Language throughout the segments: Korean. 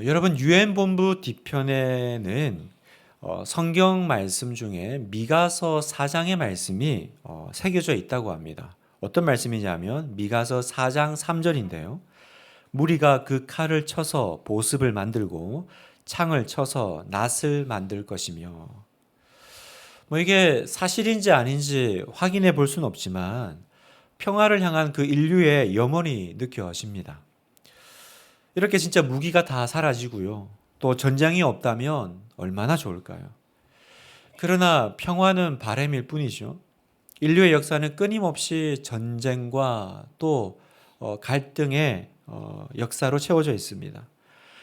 여러분 유엔본부 뒤편에는 성경 말씀 중에 미가서 4장의 말씀이 새겨져 있다고 합니다. 어떤 말씀이냐면 미가서 4장 3절인데요. 무리가 그 칼을 쳐서 보습을 만들고 창을 쳐서 낫을 만들 것이며, 이게 사실인지 아닌지 확인해 볼 수는 없지만 평화를 향한 그 인류의 염원이 느껴집니다. 이렇게 진짜 무기가 다 사라지고요. 또 전쟁이 없다면 얼마나 좋을까요? 그러나 평화는 바람일 뿐이죠. 인류의 역사는 끊임없이 전쟁과 또 갈등의 역사로 채워져 있습니다.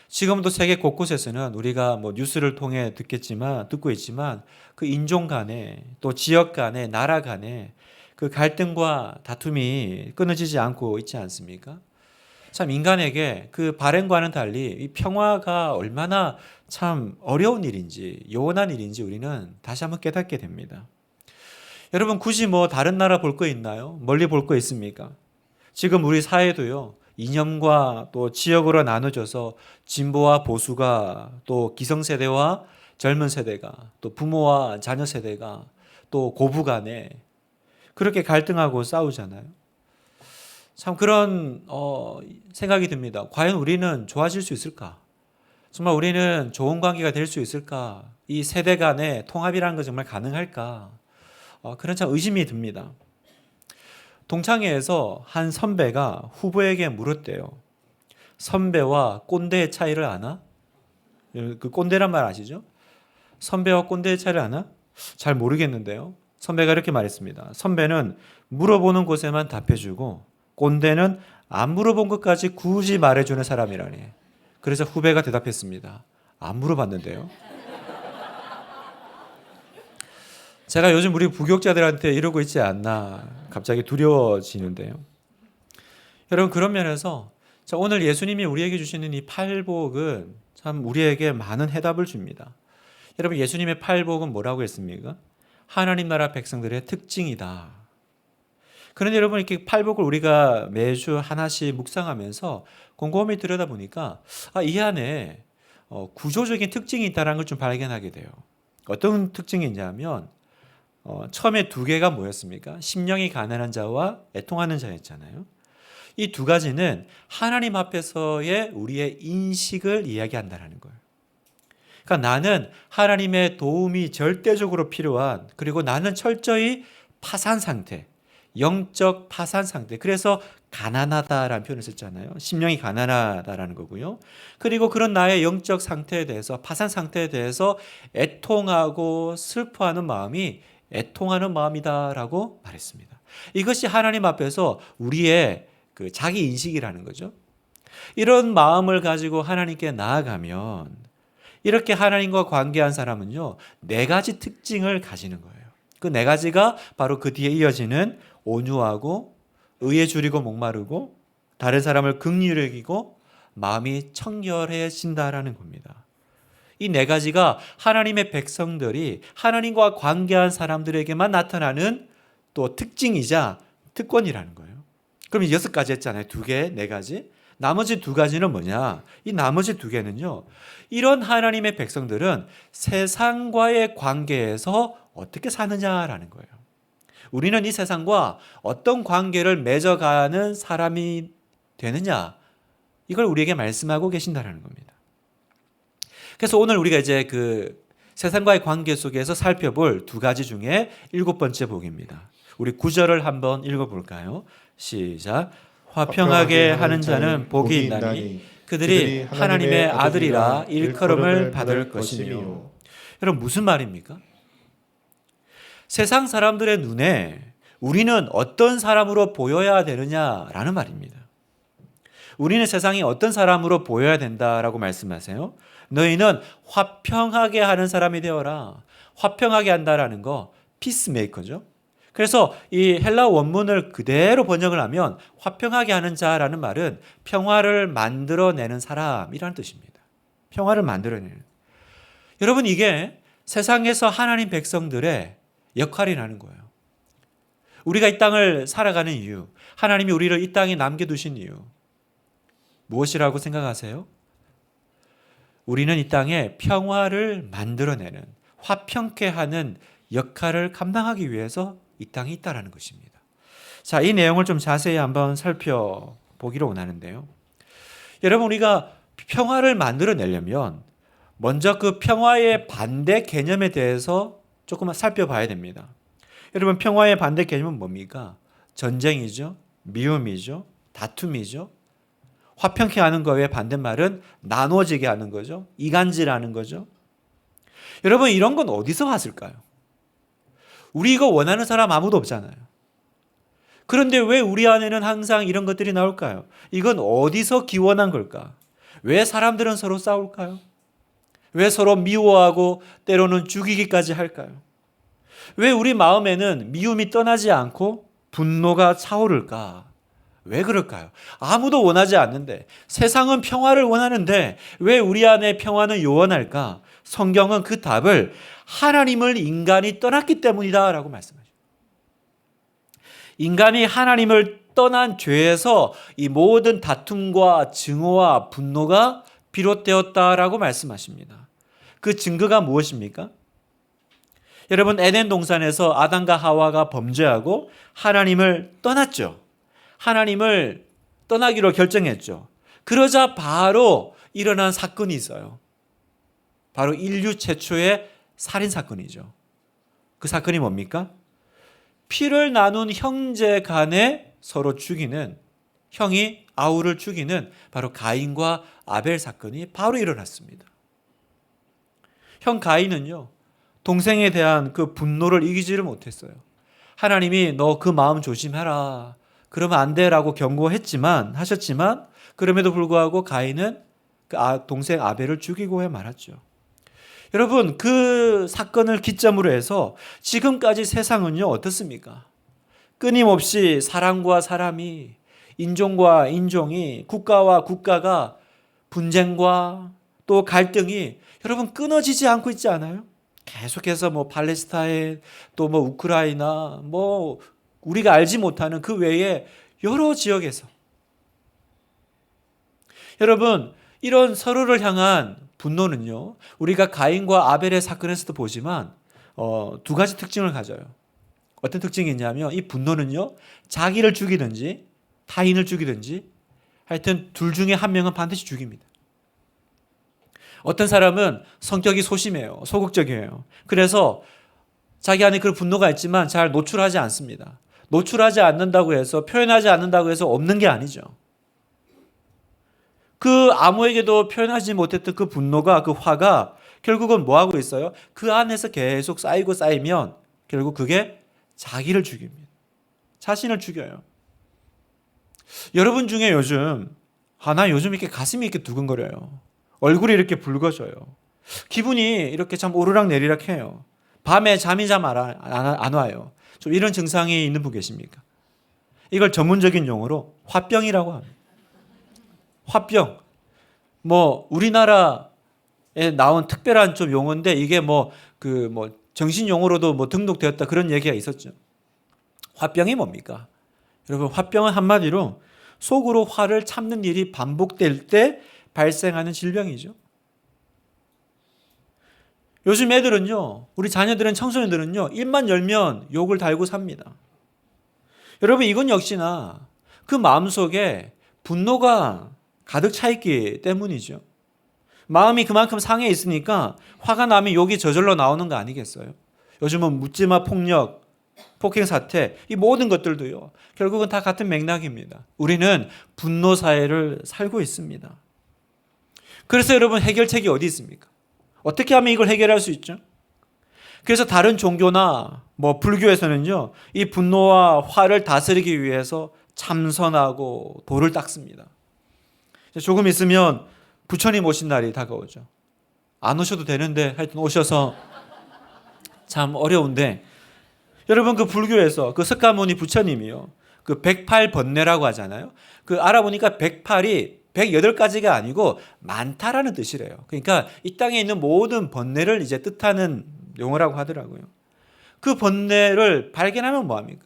지금도 세계 곳곳에서는 우리가 뉴스를 통해 듣고 있지만 그 인종 간에 또 지역 간에 나라 간에 그 갈등과 다툼이 끊어지지 않고 있지 않습니까? 참 인간에게 그 바램과는 달리 이 평화가 얼마나 참 어려운 일인지 요원한 일인지 우리는 다시 한번 깨닫게 됩니다. 여러분 굳이 다른 나라 볼 거 있나요? 멀리 볼 거 있습니까? 지금 우리 사회도요. 이념과 또 지역으로 나눠져서 진보와 보수가 또 기성세대와 젊은 세대가 또 부모와 자녀 세대가 또 고부 간에 그렇게 갈등하고 싸우잖아요. 참 그런 생각이 듭니다. 과연 우리는 좋아질 수 있을까? 정말 우리는 좋은 관계가 될 수 있을까? 이 세대 간의 통합이라는 건 정말 가능할까? 그런 참 의심이 듭니다. 동창회에서 한 선배가 후보에게 물었대요. 선배와 꼰대의 차이를 아나? 그 꼰대란 말 아시죠? 선배와 꼰대의 차이를 아나? 잘 모르겠는데요. 선배가 이렇게 말했습니다. 선배는 물어보는 곳에만 답해주고 꼰대는 안 물어본 것까지 굳이 말해주는 사람이라니. 그래서 후배가 대답했습니다. 안 물어봤는데요. 제가 요즘 우리 부교육자들한테 이러고 있지 않나 갑자기 두려워지는데요. 여러분 그런 면에서 오늘 예수님이 우리에게 주시는 이 팔복은 참 우리에게 많은 해답을 줍니다. 여러분 예수님의 팔복은 뭐라고 했습니까? 하나님 나라 백성들의 특징이다. 그런데 여러분 이렇게 팔복을 우리가 매주 하나씩 묵상하면서 곰곰이 들여다보니까 이 안에 구조적인 특징이 있다는 걸 좀 발견하게 돼요. 어떤 특징이 있냐면 처음에 두 개가 뭐였습니까? 심령이 가난한 자와 애통하는 자였잖아요. 이 두 가지는 하나님 앞에서의 우리의 인식을 이야기한다는 거예요. 그러니까 나는 하나님의 도움이 절대적으로 필요한, 그리고 나는 철저히 파산 상태, 영적 파산 상태. 그래서 가난하다라는 표현을 썼잖아요. 심령이 가난하다라는 거고요. 그리고 그런 나의 영적 상태에 대해서, 파산 상태에 대해서 애통하고 슬퍼하는 마음이 애통하는 마음이다라고 말했습니다. 이것이 하나님 앞에서 우리의 그 자기 인식이라는 거죠. 이런 마음을 가지고 하나님께 나아가면 이렇게 하나님과 관계한 사람은요, 네 가지 특징을 가지는 거예요. 그 네 가지가 바로 그 뒤에 이어지는 온유하고 의에 줄이고 목마르고 다른 사람을 긍휼히 여기고 마음이 청결해진다라는 겁니다. 이 네 가지가 하나님의 백성들이 하나님과 관계한 사람들에게만 나타나는 또 특징이자 특권이라는 거예요. 그럼 6가지 했잖아요. 2개, 4가지. 나머지 2가지는 뭐냐? 이 나머지 2개는요. 이런 하나님의 백성들은 세상과의 관계에서 어떻게 사느냐라는 거예요. 우리는 이 세상과 어떤 관계를 맺어가는 사람이 되느냐? 이걸 우리에게 말씀하고 계신다는 겁니다. 그래서 오늘 우리가 이제 그 세상과의 관계 속에서 살펴볼 2가지 중에 7번째 복입니다. 우리 9절을 한번 읽어볼까요? 시작. 화평하게 하는 자는 복이 있나니 그들이 하나님의 아들이라 일컬음을 받을 것이며. 여러분 무슨 말입니까? 세상 사람들의 눈에 우리는 어떤 사람으로 보여야 되느냐라는 말입니다. 우리는 세상이 어떤 사람으로 보여야 된다라고 말씀하세요? 너희는 화평하게 하는 사람이 되어라. 화평하게 한다라는 거 피스메이커죠. 그래서 이 헬라 원문을 그대로 번역을 하면 화평하게 하는 자라는 말은 평화를 만들어내는 사람이라는 뜻입니다. 평화를 만들어내는. 여러분 이게 세상에서 하나님 백성들의 역할이라는 거예요. 우리가 이 땅을 살아가는 이유, 하나님이 우리를 이 땅에 남겨두신 이유 무엇이라고 생각하세요? 우리는 이 땅에 평화를 만들어내는, 화평케 하는 역할을 감당하기 위해서 이 땅에 있다라는 것입니다. 자, 이 내용을 좀 자세히 한번 살펴보기로 원하는데요. 여러분, 우리가 평화를 만들어내려면 먼저 그 평화의 반대 개념에 대해서 조금만 살펴봐야 됩니다. 여러분, 평화의 반대 개념은 뭡니까? 전쟁이죠. 미움이죠. 다툼이죠. 화평케 하는 거의 반대말은 나눠지게 하는 거죠. 이간질하는 거죠. 여러분, 이런 건 어디서 왔을까요? 우리 이거 원하는 사람 아무도 없잖아요. 그런데 왜 우리 안에는 항상 이런 것들이 나올까요? 이건 어디서 기원한 걸까? 왜 사람들은 서로 싸울까요? 왜 서로 미워하고 때로는 죽이기까지 할까요? 왜 우리 마음에는 미움이 떠나지 않고 분노가 차오를까? 왜 그럴까요? 아무도 원하지 않는데, 세상은 평화를 원하는데 왜 우리 안에 평화는 요원할까? 성경은 그 답을 하나님을 인간이 떠났기 때문이다 라고 말씀하십니다. 인간이 하나님을 떠난 죄에서 이 모든 다툼과 증오와 분노가 비롯되었다라고 말씀하십니다. 그 증거가 무엇입니까? 여러분, 에덴 동산에서 아담과 하와가 범죄하고 하나님을 떠났죠. 하나님을 떠나기로 결정했죠. 그러자 바로 일어난 사건이 있어요. 바로 인류 최초의 살인 사건이죠. 그 사건이 뭡니까? 피를 나눈 형제 간에 서로 죽이는, 형이 아우를 죽이는 바로 가인과 아벨 사건이 바로 일어났습니다. 형 가인은요, 동생에 대한 그 분노를 이기지를 못했어요. 하나님이 너 그 마음 조심해라, 그러면 안 돼라고 하셨지만 그럼에도 불구하고 가인은 그 동생 아벨을 죽이고 말았죠. 여러분, 그 사건을 기점으로 해서 지금까지 세상은요 어떻습니까? 끊임없이 사람과 사람이, 인종과 인종이, 국가와 국가가 분쟁과 또 갈등이 여러분 끊어지지 않고 있지 않아요? 계속해서 뭐 팔레스타인, 또 뭐 우크라이나, 뭐 우리가 알지 못하는 그 외에 여러 지역에서 여러분, 이런 서로를 향한 분노는요, 우리가 가인과 아벨의 사건에서도 보지만 두 가지 특징을 가져요. 어떤 특징이 있냐면 이 분노는요, 자기를 죽이든지 타인을 죽이든지 하여튼 둘 중에 한 명은 반드시 죽입니다. 어떤 사람은 성격이 소심해요. 소극적이에요. 그래서 자기 안에 그런 분노가 있지만 잘 노출하지 않습니다. 노출하지 않는다고 해서, 표현하지 않는다고 해서 없는 게 아니죠. 그 아무에게도 표현하지 못했던 그 분노가, 그 화가 결국은 뭐 하고 있어요? 그 안에서 계속 쌓이고 쌓이면 결국 그게 자기를 죽입니다. 자신을 죽여요. 여러분 중에 요즘 나 요즘 이렇게 가슴이 이렇게 두근거려요. 얼굴이 이렇게 붉어져요. 기분이 이렇게 참 오르락내리락 해요. 밤에 잠이 안 와요. 좀 이런 증상이 있는 분 계십니까? 이걸 전문적인 용어로 화병이라고 합니다. 화병. 뭐 우리나라에 나온 특별한 좀 용어인데 이게 정신 용어로도 뭐 등록되었다 그런 얘기가 있었죠. 화병이 뭡니까? 여러분, 화병은 한마디로 속으로 화를 참는 일이 반복될 때 발생하는 질병이죠. 요즘 애들은요, 우리 자녀들은, 청소년들은요, 입만 열면 욕을 달고 삽니다. 여러분, 이건 역시나 그 마음속에 분노가 가득 차 있기 때문이죠. 마음이 그만큼 상해 있으니까 화가 나면 욕이 저절로 나오는 거 아니겠어요? 요즘은 묻지마 폭력, 폭행 사태, 이 모든 것들도요, 결국은 다 같은 맥락입니다. 우리는 분노 사회를 살고 있습니다. 그래서 여러분, 해결책이 어디 있습니까? 어떻게 하면 이걸 해결할 수 있죠? 그래서 다른 종교나 불교에서는요, 이 분노와 화를 다스리기 위해서 참선하고 도를 닦습니다. 조금 있으면 부처님 오신 날이 다가오죠. 안 오셔도 되는데 하여튼 오셔서 참 어려운데, 여러분, 그 불교에서 그 석가모니 부처님이요, 그 108번뇌라고 하잖아요. 그 알아보니까 108이 108가지가 아니고 많다라는 뜻이래요. 그러니까 이 땅에 있는 모든 번뇌를 이제 뜻하는 용어라고 하더라고요. 그 번뇌를 발견하면 뭐합니까?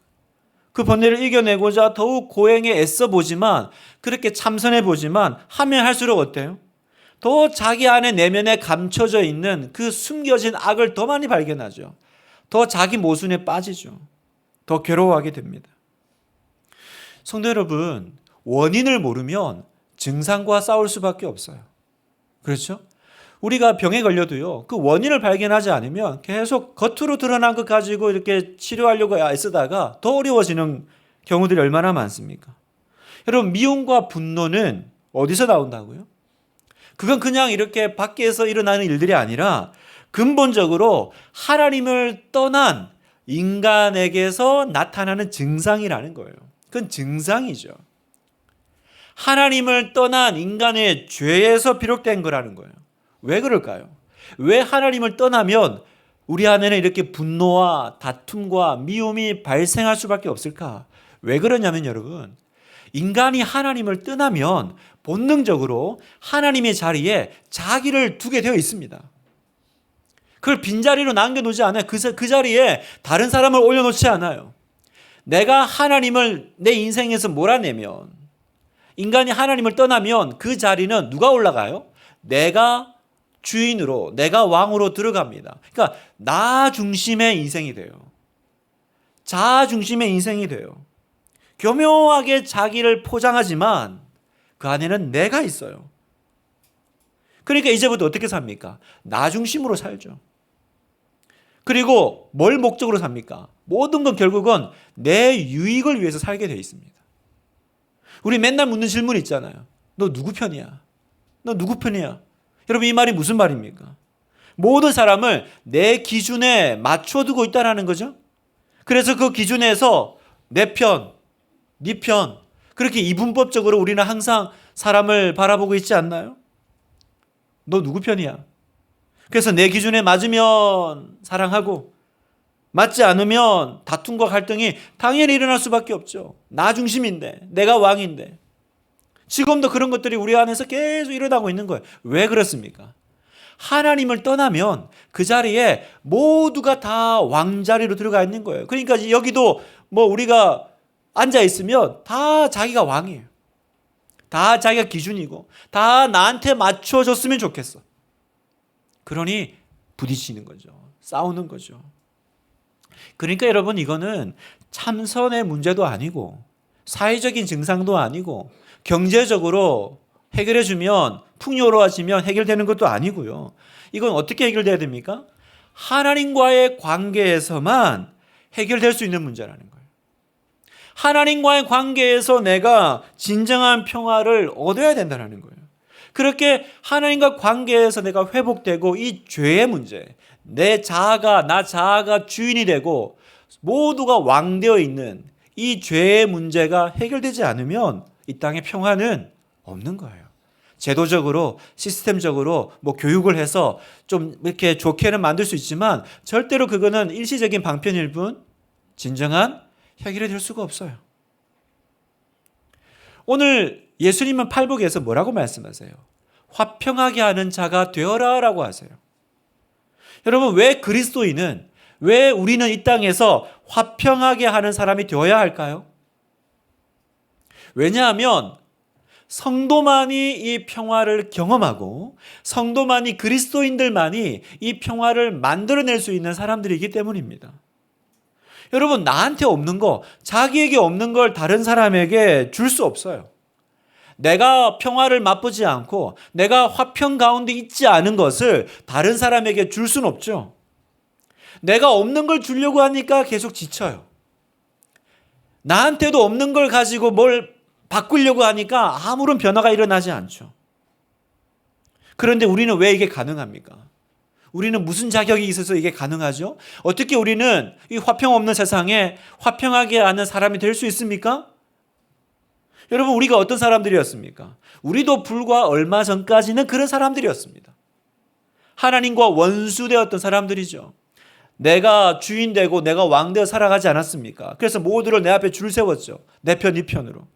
그 번뇌를 이겨내고자 더욱 고행에 애써 보지만, 그렇게 참선해 보지만 하면 할수록 어때요? 더 자기 안에 내면에 감춰져 있는 그 숨겨진 악을 더 많이 발견하죠. 더 자기 모순에 빠지죠. 더 괴로워하게 됩니다. 성도 여러분, 원인을 모르면 증상과 싸울 수밖에 없어요. 그렇죠? 우리가 병에 걸려도요, 그 원인을 발견하지 않으면 계속 겉으로 드러난 것 가지고 이렇게 치료하려고 애쓰다가 더 어려워지는 경우들이 얼마나 많습니까? 여러분, 미움과 분노는 어디서 나온다고요? 그건 그냥 이렇게 밖에서 일어나는 일들이 아니라 근본적으로 하나님을 떠난 인간에게서 나타나는 증상이라는 거예요. 그건 증상이죠. 하나님을 떠난 인간의 죄에서 비롯된 거라는 거예요. 왜 그럴까요? 왜 하나님을 떠나면 우리 안에는 이렇게 분노와 다툼과 미움이 발생할 수밖에 없을까? 왜 그러냐면 여러분, 인간이 하나님을 떠나면 본능적으로 하나님의 자리에 자기를 두게 되어 있습니다. 그걸 빈자리로 남겨놓지 않아요. 그 자리에 다른 사람을 올려놓지 않아요. 내가 하나님을 내 인생에서 몰아내면, 인간이 하나님을 떠나면 그 자리는 누가 올라가요? 내가 주인으로, 내가 왕으로 들어갑니다. 그러니까 나 중심의 인생이 돼요. 자아 중심의 인생이 돼요. 교묘하게 자기를 포장하지만 그 안에는 내가 있어요. 그러니까 이제부터 어떻게 삽니까? 나 중심으로 살죠. 그리고 뭘 목적으로 삽니까? 모든 건 결국은 내 유익을 위해서 살게 되어 있습니다. 우리 맨날 묻는 질문 있잖아요. 너 누구 편이야? 너 누구 편이야? 여러분, 이 말이 무슨 말입니까? 모든 사람을 내 기준에 맞춰두고 있다는 거죠. 그래서 그 기준에서 내 편, 네 편, 그렇게 이분법적으로 우리는 항상 사람을 바라보고 있지 않나요? 너 누구 편이야? 그래서 내 기준에 맞으면 사랑하고 맞지 않으면 다툼과 갈등이 당연히 일어날 수밖에 없죠. 나 중심인데, 내가 왕인데. 지금도 그런 것들이 우리 안에서 계속 일어나고 있는 거예요. 왜 그렇습니까? 하나님을 떠나면 그 자리에 모두가 다 왕자리로 들어가 있는 거예요. 그러니까 여기도 뭐 우리가 앉아 있으면 다 자기가 왕이에요. 다 자기가 기준이고 다 나한테 맞춰줬으면 좋겠어. 그러니 부딪히는 거죠. 싸우는 거죠. 그러니까 여러분, 이거는 참선의 문제도 아니고 사회적인 증상도 아니고 경제적으로 해결해주면 풍요로워지면 해결되는 것도 아니고요. 이건 어떻게 해결돼야 됩니까? 하나님과의 관계에서만 해결될 수 있는 문제라는 거예요. 하나님과의 관계에서 내가 진정한 평화를 얻어야 된다는 거예요. 그렇게 하나님과 관계에서 내가 회복되고 이 죄의 문제, 나 자아가 주인이 되고 모두가 왕되어 있는 이 죄의 문제가 해결되지 않으면 이 땅에 평화는 없는 거예요. 제도적으로, 시스템적으로 뭐 교육을 해서 좀 이렇게 좋게는 만들 수 있지만 절대로 그거는 일시적인 방편일 뿐 진정한 해결이 될 수가 없어요. 오늘 예수님은 팔복에서 뭐라고 말씀하세요? 화평하게 하는 자가 되어라 라고 하세요. 여러분, 왜 그리스도인은, 왜 우리는 이 땅에서 화평하게 하는 사람이 되어야 할까요? 왜냐하면 성도만이 이 평화를 경험하고 성도만이, 그리스도인들만이 이 평화를 만들어낼 수 있는 사람들이기 때문입니다. 여러분, 나한테 없는 거, 자기에게 없는 걸 다른 사람에게 줄 수 없어요. 내가 평화를 맛보지 않고 내가 화평 가운데 있지 않은 것을 다른 사람에게 줄 수는 없죠. 내가 없는 걸 주려고 하니까 계속 지쳐요. 나한테도 없는 걸 가지고 뭘 바꾸려고 하니까 아무런 변화가 일어나지 않죠. 그런데 우리는 왜 이게 가능합니까? 우리는 무슨 자격이 있어서 이게 가능하죠? 어떻게 우리는 이 화평 없는 세상에 화평하게 하는 사람이 될 수 있습니까? 여러분, 우리가 어떤 사람들이었습니까? 우리도 불과 얼마 전까지는 그런 사람들이었습니다. 하나님과 원수되었던 사람들이죠. 내가 주인 되고 내가 왕 되어 살아가지 않았습니까? 그래서 모두를 내 앞에 줄 세웠죠. 내 편, 네 편으로.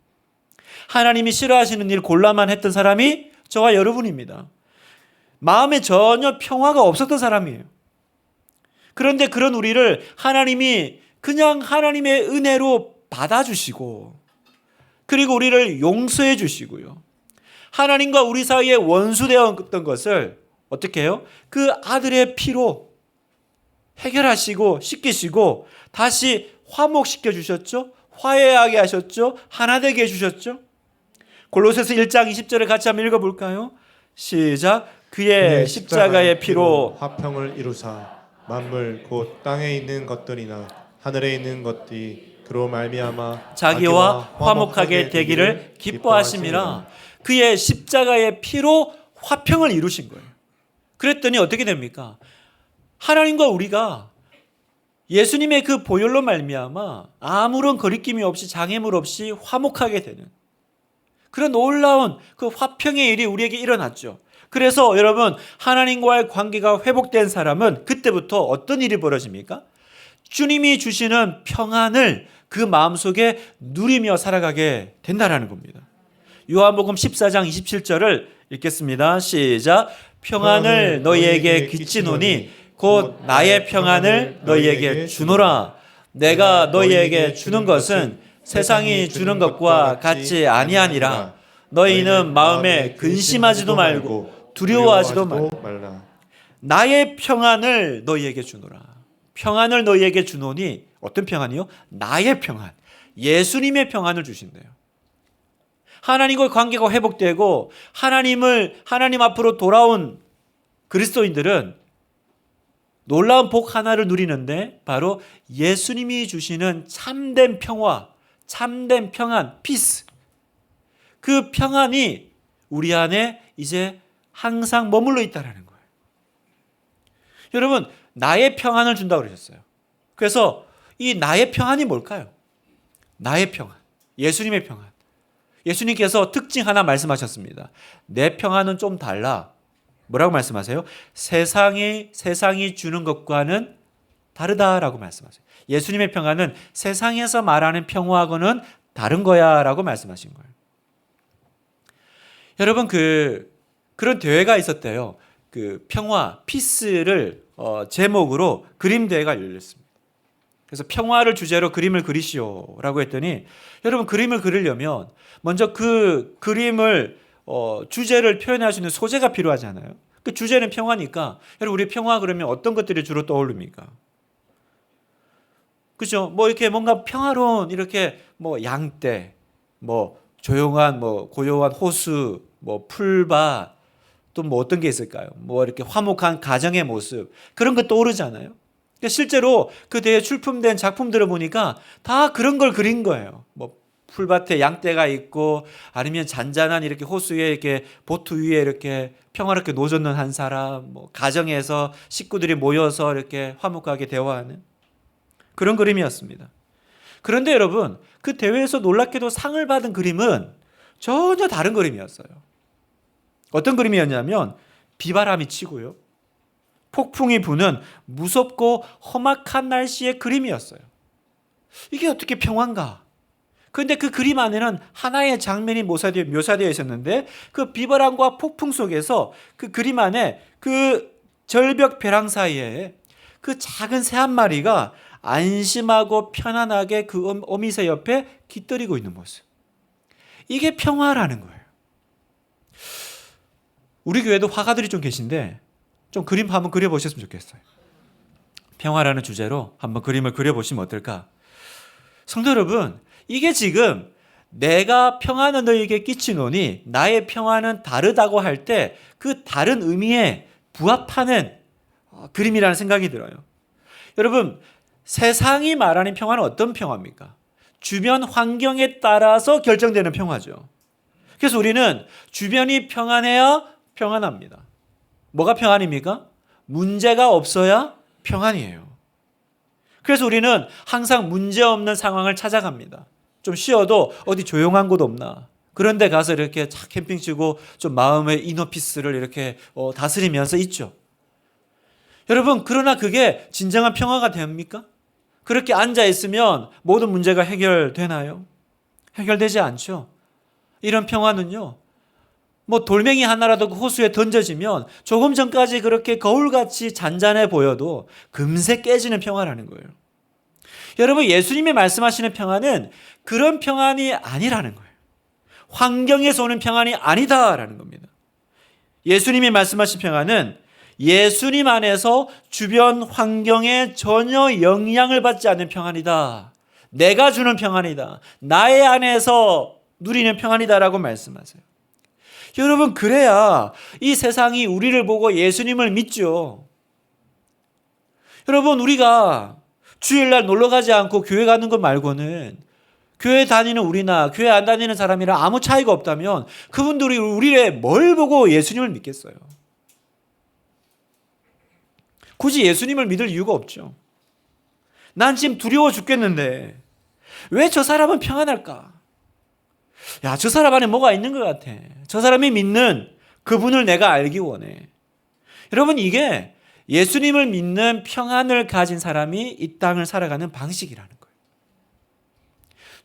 하나님이 싫어하시는 일 골라만 했던 사람이 저와 여러분입니다. 마음에 전혀 평화가 없었던 사람이에요. 그런데 그런 우리를 하나님이 그냥 하나님의 은혜로 받아주시고, 그리고 우리를 용서해 주시고요. 하나님과 우리 사이에 원수되었던 것을 어떻게 해요? 그 아들의 피로 해결하시고 씻기시고 다시 화목시켜 주셨죠. 화해하게 하셨죠. 하나 되게 해주셨죠. 골로새서 1장 20절을 같이 한번 읽어볼까요? 시작. 그의 십자가의 피로 화평을 이루사 만물 곧 땅에 있는 것들이나 하늘에 있는 것들이 그로 말미암아 자기와 화목하게 되기를 기뻐하심이라. 그의 십자가의 피로 화평을 이루신 거예요. 그랬더니 어떻게 됩니까? 하나님과 우리가 예수님의 그 보혈로 말미암아 아무런 거리낌이 없이 장애물 없이 화목하게 되는 그런 놀라운 그 화평의 일이 우리에게 일어났죠. 그래서 여러분, 하나님과의 관계가 회복된 사람은 그때부터 어떤 일이 벌어집니까? 주님이 주시는 평안을 그 마음속에 누리며 살아가게 된다라는 겁니다. 요한복음 14장 27절을 읽겠습니다. 시작. 평안을 너희에게 끼치노니 곧 나의 평안을 너희에게 주노라. 내가 너희에게 주는 것은 세상이 주는 것과 같지 아니하니라. 너희는 마음에 근심하지도 말고 두려워하지도 말라. 나의 평안을 너희에게 주노라. 평안을 너희에게 주노니 어떤 평안이요? 나의 평안. 예수님의 평안을 주신대요. 하나님과의 관계가 회복되고 하나님 앞으로 돌아온 그리스도인들은 놀라운 복 하나를 누리는데 바로 예수님이 주시는 참된 평화, 참된 평안, 피스. 그 평안이 우리 안에 이제 항상 머물러 있다는 거예요. 여러분, 나의 평안을 준다고 그러셨어요. 그래서 이 나의 평안이 뭘까요? 나의 평안, 예수님의 평안. 예수님께서 특징 하나 말씀하셨습니다. 내 평안은 좀 달라. 뭐라고 말씀하세요? 세상이 주는 것과는 다르다라고 말씀하세요. 예수님의 평안은 세상에서 말하는 평화하고는 다른 거야라고 말씀하신 거예요. 여러분, 그런 대회가 있었대요. 그 평화, 피스를 제목으로 그림 대회가 열렸습니다. 그래서 평화를 주제로 그림을 그리시오라고 했더니 여러분, 그림을 그리려면 먼저 그 그림을 주제를 표현할 수 있는 소재가 필요하잖아요. 그 주제는 평화니까 여러분, 우리 평화 그러면 어떤 것들이 주로 떠오릅니까? 그죠? 뭐 이렇게 뭔가 평화로운 이렇게 뭐 양떼, 뭐 조용한 뭐 고요한 호수, 뭐 풀밭, 또 뭐 어떤 게 있을까요? 뭐 이렇게 화목한 가정의 모습, 그런 거 떠오르잖아요. 실제로 그 대회에 출품된 작품들을 보니까 다 그런 걸 그린 거예요. 뭐 풀밭에 양떼가 있고 아니면 잔잔한 이렇게 호수에 이렇게 보트 위에 이렇게 평화롭게 노젓는 한 사람, 뭐 가정에서 식구들이 모여서 이렇게 화목하게 대화하는 그런 그림이었습니다. 그런데 여러분, 그 대회에서 놀랍게도 상을 받은 그림은 전혀 다른 그림이었어요. 어떤 그림이었냐면 비바람이 치고요, 폭풍이 부는 무섭고 험악한 날씨의 그림이었어요. 이게 어떻게 평화인가? 그런데 그 그림 안에는 하나의 장면이 묘사되어 있었는데 그 비바람과 폭풍 속에서 그 그림 안에 그 절벽 벼랑 사이에 그 작은 새 한 마리가 안심하고 편안하게 그 어미새 옆에 깃들이고 있는 모습. 이게 평화라는 거예요. 우리 교회도 화가들이 좀 계신데 좀 그림 한번 그려보셨으면 좋겠어요. 평화라는 주제로 한번 그림을 그려보시면 어떨까? 성도 여러분, 이게 지금 내가 평안을 너희에게 끼치노니 나의 평안은 다르다고 할 때 그 다른 의미에 부합하는 그림이라는 생각이 들어요. 여러분, 세상이 말하는 평화는 어떤 평화입니까? 주변 환경에 따라서 결정되는 평화죠. 그래서 우리는 주변이 평안해야 평안합니다. 뭐가 평안입니까? 문제가 없어야 평안이에요. 그래서 우리는 항상 문제 없는 상황을 찾아갑니다. 좀 쉬어도 어디 조용한 곳 없나? 그런 데 가서 이렇게 착 캠핑 치고 좀 마음의 이너피스를 이렇게 다스리면서 있죠. 여러분, 그러나 그게 진정한 평화가 됩니까? 그렇게 앉아 있으면 모든 문제가 해결되나요? 해결되지 않죠. 이런 평화는요, 뭐 돌멩이 하나라도 그 호수에 던져지면 조금 전까지 그렇게 거울같이 잔잔해 보여도 금세 깨지는 평화라는 거예요. 여러분, 예수님이 말씀하시는 평화는 그런 평안이 아니라는 거예요. 환경에서 오는 평안이 아니다라는 겁니다. 예수님이 말씀하신 평안은 예수님 안에서 주변 환경에 전혀 영향을 받지 않는 평안이다. 내가 주는 평안이다. 나의 안에서 누리는 평안이다라고 말씀하세요. 여러분, 그래야 이 세상이 우리를 보고 예수님을 믿죠. 여러분, 우리가 주일날 놀러 가지 않고 교회 가는 것 말고는 교회 다니는 우리나 교회 안 다니는 사람이랑 아무 차이가 없다면 그분들이 우리를 뭘 보고 예수님을 믿겠어요? 굳이 예수님을 믿을 이유가 없죠. 난 지금 두려워 죽겠는데 왜 저 사람은 평안할까? 야, 저 사람 안에 뭐가 있는 것 같아. 저 사람이 믿는 그분을 내가 알기 원해. 여러분, 이게 예수님을 믿는 평안을 가진 사람이 이 땅을 살아가는 방식이라는 거예요.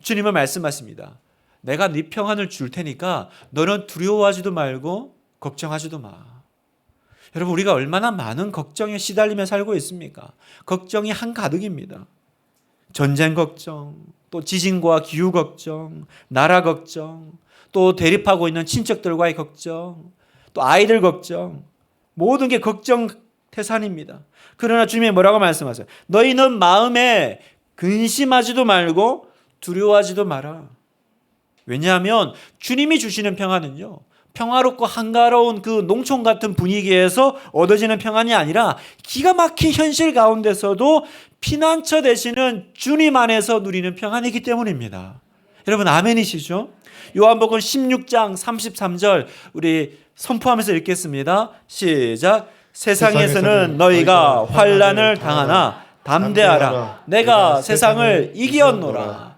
주님은 말씀하십니다. 내가 네 평안을 줄 테니까 너는 두려워하지도 말고 걱정하지도 마. 여러분, 우리가 얼마나 많은 걱정에 시달리며 살고 있습니까? 걱정이 한가득입니다. 전쟁 걱정, 또 지진과 기후 걱정, 나라 걱정, 또 대립하고 있는 친척들과의 걱정, 또 아이들 걱정, 모든 게 걱정 태산입니다. 그러나 주님이 뭐라고 말씀하세요? 너희는 마음에 근심하지도 말고 두려워하지도 마라. 왜냐하면 주님이 주시는 평안은요, 평화롭고 한가로운 그 농촌 같은 분위기에서 얻어지는 평안이 아니라 기가 막힌 현실 가운데서도 피난처 되시는 주님 안에서 누리는 평안이기 때문입니다. 여러분, 아멘이시죠? 요한복음 16장 33절 우리 선포하면서 읽겠습니다. 시작. 세상에서는 너희가 환난을 당하나 담대하라. 내가 세상을 이기었노라.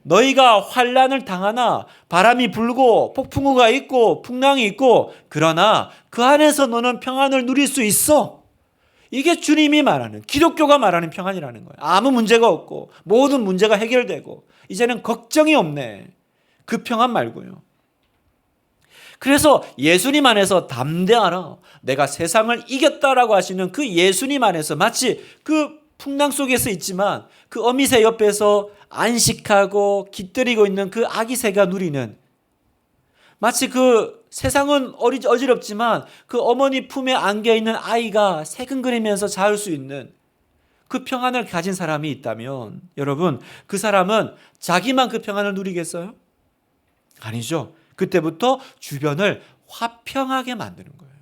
너희가 환난을 당하나 바람이 불고 폭풍우가 있고 풍랑이 있고 그러나 그 안에서 너는 평안을 누릴 수 있어. 이게 주님이 말하는, 기독교가 말하는 평안이라는 거예요. 아무 문제가 없고 모든 문제가 해결되고 이제는 걱정이 없네. 그 평안 말고요. 그래서 예수님 안에서 담대하라. 내가 세상을 이겼다라고 하시는 그 예수님 안에서 마치 그 풍랑 속에서 있지만 그 어미새 옆에서 안식하고 깃들이고 있는 그 아기 새가 누리는, 마치 그 세상은 어지럽지만 그 어머니 품에 안겨 있는 아이가 새근거리면서 자을 수 있는 그 평안을 가진 사람이 있다면 여러분, 그 사람은 자기만 그 평안을 누리겠어요? 아니죠. 그때부터 주변을 화평하게 만드는 거예요.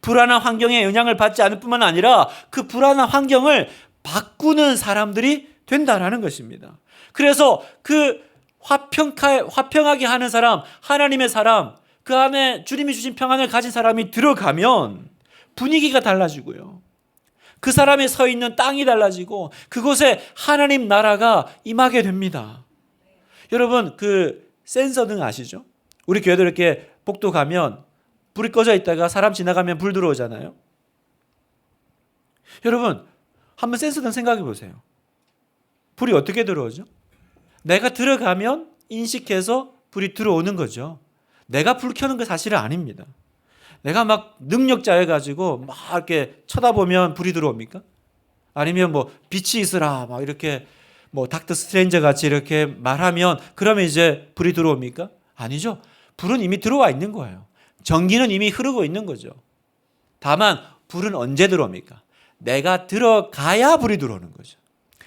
불안한 환경에 영향을 받지 않을 뿐만 아니라 그 불안한 환경을 바꾸는 사람들이 된다는 것입니다. 그래서 그 화평하게 하는 사람, 하나님의 사람, 그 안에 주님이 주신 평안을 가진 사람이 들어가면 분위기가 달라지고요. 그 사람이 서 있는 땅이 달라지고 그곳에 하나님 나라가 임하게 됩니다. 여러분, 그 센서등 아시죠? 우리 교회도 이렇게 복도 가면 불이 꺼져 있다가 사람 지나가면 불 들어오잖아요. 여러분, 한번 센서등 생각해 보세요. 불이 어떻게 들어오죠? 내가 들어가면 인식해서 불이 들어오는 거죠. 내가 불 켜는 거 사실은 아닙니다. 내가 막 능력자여가지고 막 이렇게 쳐다보면 불이 들어옵니까? 아니면 뭐 빛이 있으라 막 이렇게 뭐 닥터 스트레인저 같이 이렇게 말하면 그러면 이제 불이 들어옵니까? 아니죠. 불은 이미 들어와 있는 거예요. 전기는 이미 흐르고 있는 거죠. 다만 불은 언제 들어옵니까? 내가 들어가야 불이 들어오는 거죠.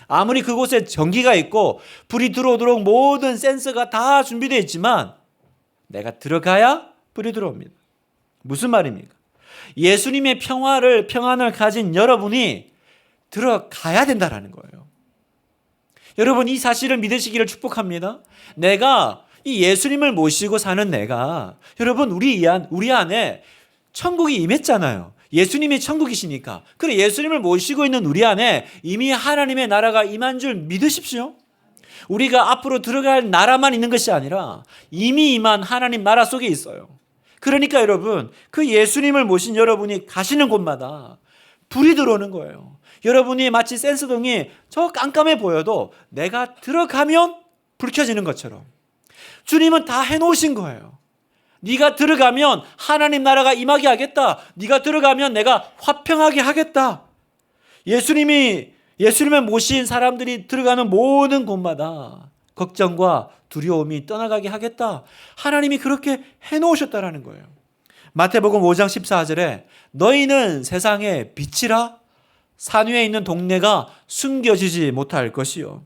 아무리 그곳에 전기가 있고 불이 들어오도록 모든 센서가 다 준비되어 있지만 내가 들어가야 불이 들어옵니다. 무슨 말입니까? 예수님의 평안을 가진 여러분이 들어가야 된다는 거예요. 여러분, 이 사실을 믿으시기를 축복합니다. 내가 이 예수님을 모시고 사는 내가, 여러분, 우리 안에 천국이 임했잖아요. 예수님이 천국이시니까. 그래, 예수님을 모시고 있는 우리 안에 이미 하나님의 나라가 임한 줄 믿으십시오. 우리가 앞으로 들어갈 나라만 있는 것이 아니라 이미 임한 하나님 나라 속에 있어요. 그러니까 여러분, 그 예수님을 모신 여러분이 가시는 곳마다 불이 들어오는 거예요. 여러분이 마치 센서등이 저 깜깜해 보여도 내가 들어가면 불 켜지는 것처럼 주님은 다 해놓으신 거예요. 네가 들어가면 하나님 나라가 임하게 하겠다. 네가 들어가면 내가 화평하게 하겠다. 예수님을 모신 사람들이 들어가는 모든 곳마다 걱정과 두려움이 떠나가게 하겠다. 하나님이 그렇게 해놓으셨다라는 거예요. 마태복음 5장 14절에 너희는 세상의 빛이라 산 위에 있는 동네가 숨겨지지 못할 것이요.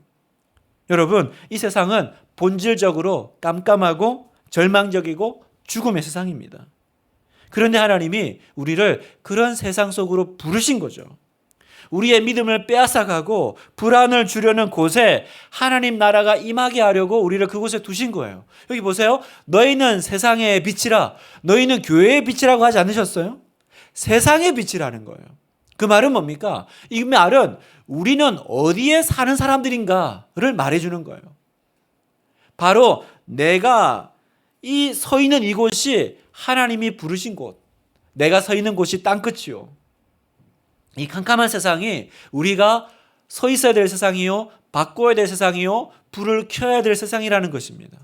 여러분, 이 세상은 본질적으로 깜깜하고 절망적이고 죽음의 세상입니다. 그런데 하나님이 우리를 그런 세상 속으로 부르신 거죠. 우리의 믿음을 빼앗아가고 불안을 주려는 곳에 하나님 나라가 임하게 하려고 우리를 그곳에 두신 거예요. 여기 보세요. 너희는 세상의 빛이라. 너희는 교회의 빛이라고 하지 않으셨어요? 세상의 빛이라는 거예요. 그 말은 뭡니까? 이 말은 우리는 어디에 사는 사람들인가를 말해주는 거예요. 바로 내가 서 있는 이곳이 하나님이 부르신 곳, 내가 서 있는 곳이 땅끝이요. 이 캄캄한 세상이 우리가 서 있어야 될 세상이요, 바꿔야 될 세상이요, 불을 켜야 될 세상이라는 것입니다.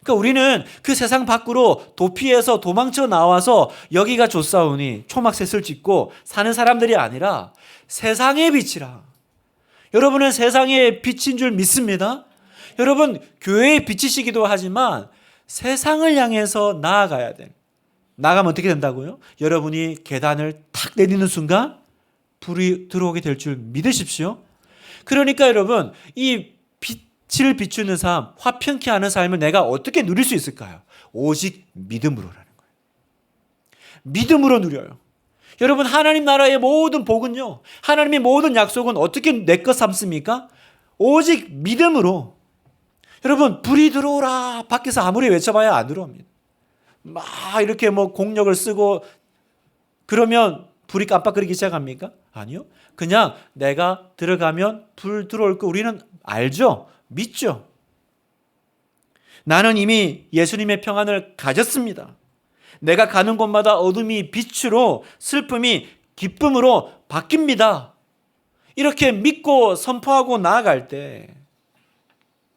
그러니까 우리는 그 세상 밖으로 도피해서 도망쳐 나와서 여기가 좋사오니 초막셋을 짓고 사는 사람들이 아니라 세상의 빛이라. 여러분은 세상의 빛인 줄 믿습니다. 여러분 교회의 빛이시기도 하지만 세상을 향해서 나아가야 돼. 나가면 어떻게 된다고요? 여러분이 계단을 탁 내리는 순간 불이 들어오게 될 줄 믿으십시오. 그러니까 여러분 이 빛을 비추는 삶, 화평케 하는 삶을 내가 어떻게 누릴 수 있을까요? 오직 믿음으로라는 거예요. 믿음으로 누려요. 여러분 하나님 나라의 모든 복은요, 하나님의 모든 약속은 어떻게 내 것 삼습니까? 오직 믿음으로. 여러분 불이 들어오라 밖에서 아무리 외쳐봐야 안 들어옵니다. 막 이렇게 뭐 공력을 쓰고 그러면 불이 깜빡거리기 시작합니까? 아니요. 그냥 내가 들어가면 불 들어올 거 우리는 알죠? 믿죠? 나는 이미 예수님의 평안을 가졌습니다. 내가 가는 곳마다 어둠이 빛으로 슬픔이 기쁨으로 바뀝니다. 이렇게 믿고 선포하고 나아갈 때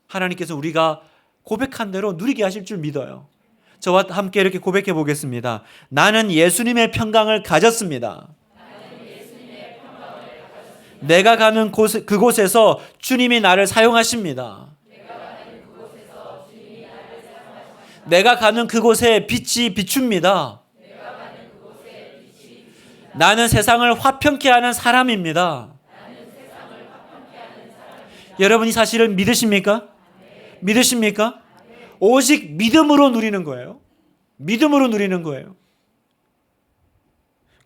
하나님께서 우리가 고백한 대로 누리게 하실 줄 믿어요. 저와 함께 이렇게 고백해 보겠습니다. 나는 예수님의 평강을 가졌습니다. 내가 가는 그곳에서 주님이 나를 사용하십니다. 내가 가는 그곳에 빛이 비춥니다. 나는 세상을 화평케 하는 사람입니다. 여러분 이 사실을 믿으십니까? 믿으십니까? 오직 믿음으로 누리는 거예요. 믿음으로 누리는 거예요.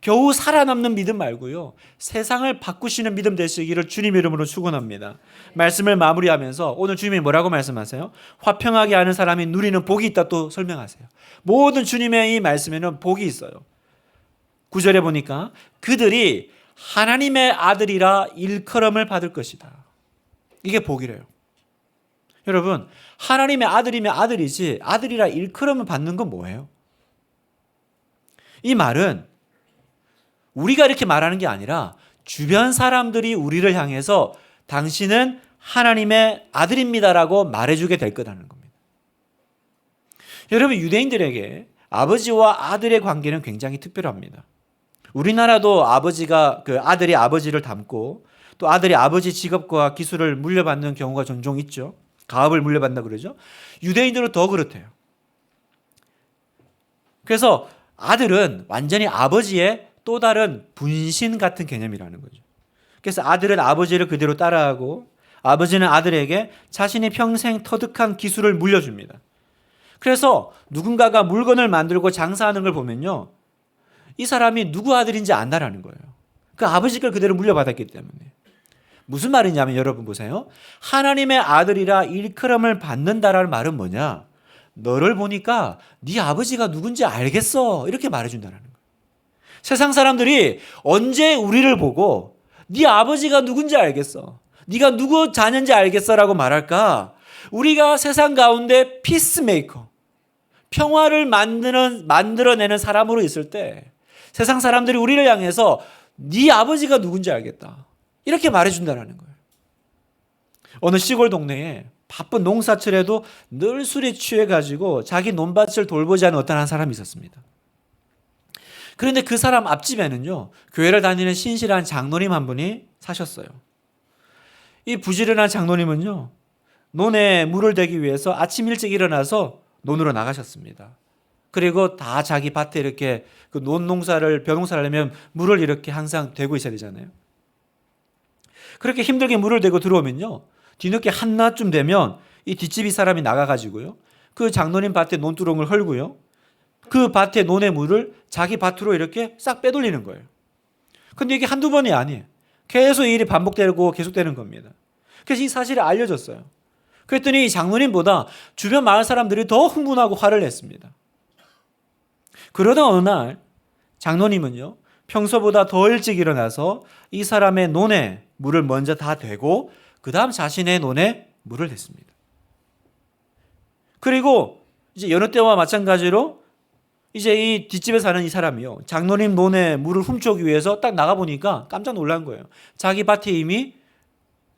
겨우 살아남는 믿음 말고요. 세상을 바꾸시는 믿음 되시기를 주님 이름으로 축원합니다. 말씀을 마무리하면서 오늘 주님이 뭐라고 말씀하세요? 화평하게 하는 사람이 누리는 복이 있다 또 설명하세요. 모든 주님의 이 말씀에는 복이 있어요. 9절에 보니까 그들이 하나님의 아들이라 일컬음을 받을 것이다. 이게 복이래요. 여러분 하나님의 아들이면 아들이지 아들이라 일컬음을 받는 건 뭐예요? 이 말은 우리가 이렇게 말하는 게 아니라 주변 사람들이 우리를 향해서 당신은 하나님의 아들입니다라고 말해주게 될 거라는 겁니다. 여러분 유대인들에게 아버지와 아들의 관계는 굉장히 특별합니다. 우리나라도 아버지가 아들이 아버지를 닮고 또 아들이 아버지 직업과 기술을 물려받는 경우가 종종 있죠. 가업을 물려받는다 그러죠. 유대인들은 더 그렇대요. 그래서 아들은 완전히 아버지의 또 다른 분신 같은 개념이라는 거죠. 그래서 아들은 아버지를 그대로 따라하고 아버지는 아들에게 자신이 평생 터득한 기술을 물려줍니다. 그래서 누군가가 물건을 만들고 장사하는 걸 보면요. 이 사람이 누구 아들인지 안다라는 거예요. 그 아버지 걸 그대로 물려받았기 때문에. 무슨 말이냐면 여러분 보세요. 하나님의 아들이라 일컬음을 받는다라는 말은 뭐냐? 너를 보니까 네 아버지가 누군지 알겠어. 이렇게 말해준다는 거예요. 세상 사람들이 언제 우리를 보고 네 아버지가 누군지 알겠어. 네가 누구 자녀인지 알겠어라고 말할까? 우리가 세상 가운데 피스메이커, 평화를 만들어내는 사람으로 있을 때 세상 사람들이 우리를 향해서 네 아버지가 누군지 알겠다. 이렇게 말해준다는 거예요. 어느 시골 동네에 바쁜 농사철에도 늘 술에 취해가지고 자기 논밭을 돌보지 않은 어떤 한 사람이 있었습니다. 그런데 그 사람 앞집에는요, 교회를 다니는 신실한 장로님 한 분이 사셨어요. 이 부지런한 장로님은요, 논에 물을 대기 위해서 아침 일찍 일어나서 논으로 나가셨습니다. 그리고 다 자기 밭에 이렇게 그 논농사를 벼농사를 하려면 물을 이렇게 항상 대고 있어야 되잖아요. 그렇게 힘들게 물을 대고 들어오면요, 뒤늦게 한낮쯤 되면 이 뒷집이 사람이 나가가지고요, 그 장로님 밭에 논두렁을 헐고요, 그 밭에 논의 물을 자기 밭으로 이렇게 싹 빼돌리는 거예요. 근데 이게 한두 번이 아니에요. 계속 이 일이 반복되고 계속되는 겁니다. 그래서 이 사실이 알려졌어요. 그랬더니 이 장로님보다 주변 마을 사람들이 더 흥분하고 화를 냈습니다. 그러다 어느 날 장로님은요, 평소보다 더 일찍 일어나서 이 사람의 논에 물을 먼저 다 대고 그 다음 자신의 논에 물을 댔습니다. 그리고 이제 여느 때와 마찬가지로 이제 이 뒷집에 사는 이 사람이요, 장로님 논에 물을 훔쳐오기 위해서 딱 나가보니까 깜짝 놀란 거예요. 자기 밭에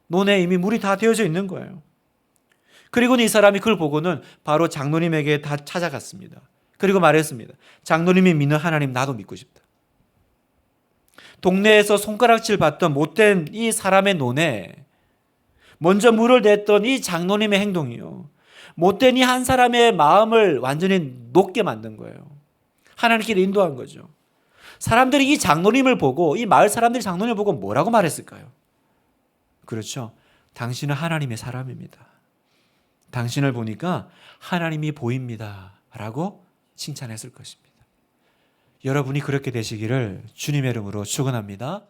논에 이미 물이 다 되어져 있는 거예요. 그리고는 이 사람이 그걸 보고는 바로 장로님에게 다 찾아갔습니다. 그리고 말했습니다. 장로님이 믿는 하나님 나도 믿고 싶다. 동네에서 손가락질 받던 못된 이 사람의 논에 먼저 물을 댔던 이 장로님의 행동이요, 못된 이 한 사람의 마음을 완전히 녹게 만든 거예요. 하나님께 인도한 거죠. 사람들이 이 장로님을 보고, 이 마을 사람들이 장로님을 보고 뭐라고 말했을까요? 그렇죠. 당신은 하나님의 사람입니다. 당신을 보니까 하나님이 보입니다. 라고 칭찬했을 것입니다. 여러분이 그렇게 되시기를 주님의 이름으로 축원합니다.